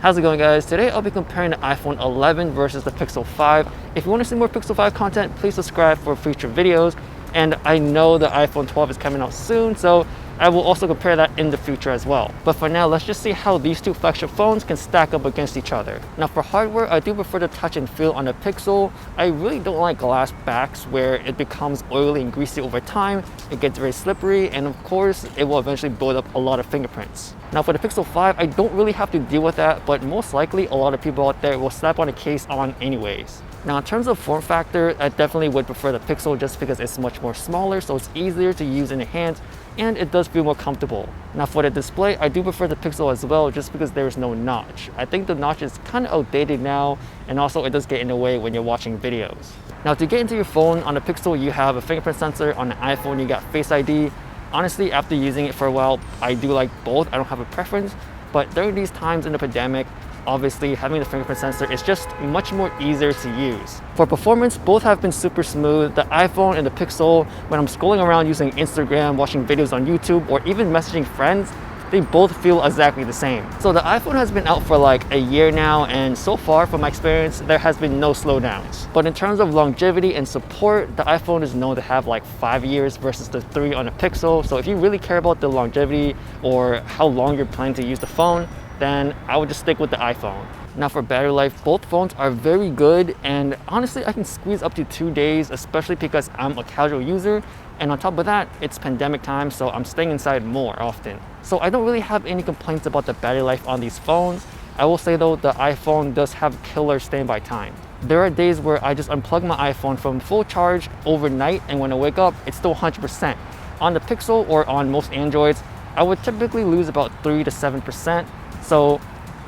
How's it going, guys? Today I'll be comparing the iPhone 11 versus the Pixel 5. If you want to see more Pixel 5 content, please subscribe for future videos. And I know the iPhone 12 is coming out soon, so I will also compare that in the future as well. But for now, let's just see how these two flagship phones can stack up against each other. Now for hardware, I do prefer the touch and feel on the Pixel. I really don't like glass backs where it becomes oily and greasy over time. It gets very slippery, and of course, it will eventually build up a lot of fingerprints. Now for the Pixel 5, I don't really have to deal with that, but most likely a lot of people out there will slap on a case on anyways. Now in terms of form factor, I definitely would prefer the Pixel just because it's much more smaller, so it's easier to use in the hands, and it does feel more comfortable. Now for the display, I do prefer the Pixel as well just because there's no notch. I think the notch is kind of outdated now, and also it does get in the way when you're watching videos. Now to get into your phone, on the Pixel you have a fingerprint sensor, on the iPhone you got Face ID. Honestly, after using it for a while, I do like both. I don't have a preference, but during these times in the pandemic, obviously having the fingerprint sensor is just much more easier to use. For performance, both have been super smooth. The iPhone and the Pixel, when I'm scrolling around using Instagram, watching videos on YouTube, or even messaging friends, they both feel exactly the same. So the iPhone has been out for like a year now, and so far from my experience, there has been no slowdowns. But in terms of longevity and support, the iPhone is known to have like 5 years versus the 3 on the Pixel. So if you really care about the longevity or how long you're planning to use the phone, then I would just stick with the iPhone. Now for battery life, both phones are very good, and honestly I can squeeze up to 2 days, especially because I'm a casual user, and on top of that, it's pandemic time, so I'm staying inside more often. So I don't really have any complaints about the battery life on these phones. I will say though, the iPhone does have killer standby time. There are days where I just unplug my iPhone from full charge overnight, and when I wake up, it's still 100%. On the Pixel or on most Androids, I would typically lose about 3 to 7%. So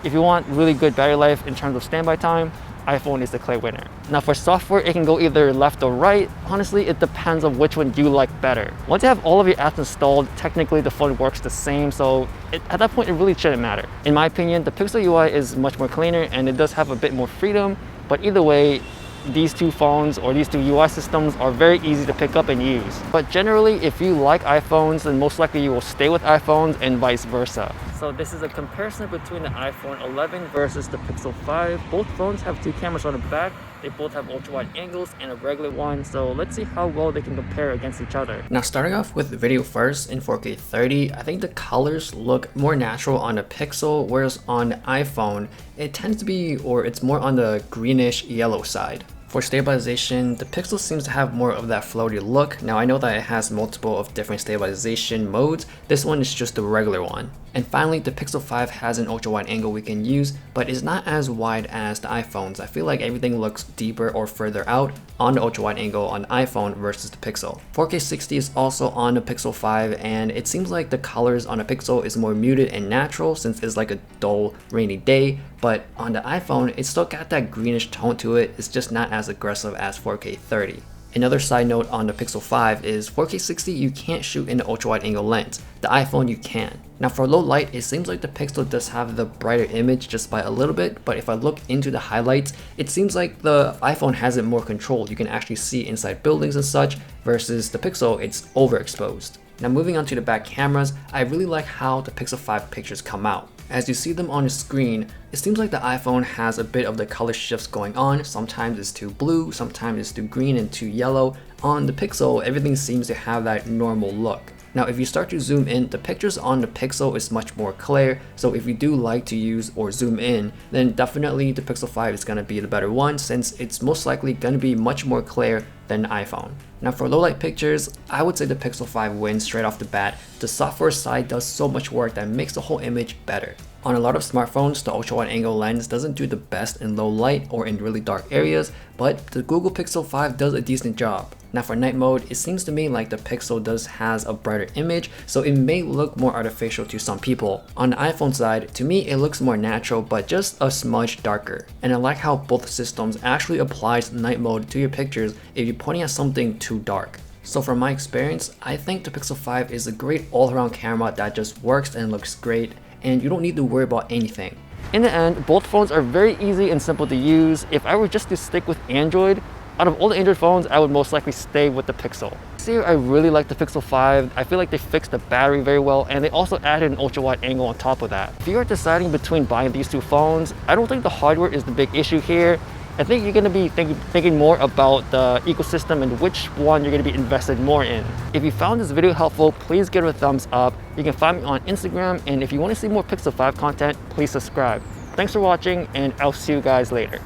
if you want really good battery life in terms of standby time, iPhone is the clear winner. Now for software, it can go either left or right. Honestly, it depends on which one you like better. Once you have all of your apps installed, technically the phone works the same, so at that point it really shouldn't matter. In my opinion, the Pixel UI is much more cleaner and it does have a bit more freedom, but either way, these two phones or these two UI systems are very easy to pick up and use. But generally, if you like iPhones, then most likely you will stay with iPhones and vice versa. So this is a comparison between the iPhone 11 versus the Pixel 5. Both phones have 2 cameras on the back. They both have ultra-wide angles and a regular one, so let's see how well they can compare against each other. Now starting off with video first, in 4K 30, I think the colors look more natural on the Pixel, whereas on the iPhone, it tends to be, or it's more on the greenish yellow side. For stabilization, the Pixel seems to have more of that floaty look. Now I know that it has multiple of different stabilization modes. This one is just the regular one. And finally, the Pixel 5 has an ultra wide angle we can use, but it's not as wide as the iPhones. I feel like everything looks deeper or further out on the ultra wide angle on iPhone versus the Pixel. 4K 60 is also on the Pixel 5, and it seems like the colors on the Pixel is more muted and natural since it's like a dull rainy day, but on the iPhone, it's still got that greenish tone to it. It's just not as aggressive as 4K 30. Another side note on the Pixel 5 is 4K 60 you can't shoot in the ultra wide angle lens. The iPhone you can. Now for low light, it seems like the Pixel does have the brighter image just by a little bit, but if I look into the highlights, it seems like the iPhone has it more controlled. You can actually see inside buildings and such, versus the Pixel, it's overexposed. Now moving on to the back cameras, I really like how the Pixel 5 pictures come out. As you see them on the screen, it seems like the iPhone has a bit of the color shifts going on. Sometimes it's too blue, sometimes it's too green and too yellow. On the Pixel, everything seems to have that normal look. Now if you start to zoom in, the pictures on the Pixel is much more clear, so if you do like to use or zoom in, then definitely the Pixel 5 is going to be the better one since it's most likely going to be much more clear than the iPhone. Now for low light pictures, I would say the Pixel 5 wins straight off the bat. The software side does so much work that makes the whole image better. On a lot of smartphones, the ultra wide angle lens doesn't do the best in low light or in really dark areas, but the Google Pixel 5 does a decent job. Now for night mode, it seems to me like the Pixel has a brighter image, so it may look more artificial to some people. On the iPhone side, to me it looks more natural but just a smudge darker. And I like how both systems actually applies night mode to your pictures if you're pointing at something too dark. So from my experience, I think the Pixel 5 is a great all-around camera that just works and looks great, and you don't need to worry about anything. In the end, both phones are very easy and simple to use. If I were just to stick with Android, out of all the Android phones, I would most likely stay with the Pixel. this year, I really like the Pixel 5. I feel like they fixed the battery very well, and they also added an ultra-wide angle on top of that. If you are deciding between buying these two phones, I don't think the hardware is the big issue here. I think you're going to be thinking more about the ecosystem and which one you're going to be invested more in. If you found this video helpful, please give it a thumbs up. You can find me on Instagram, and if you want to see more Pixel 5 content, please subscribe. Thanks for watching, and I'll see you guys later.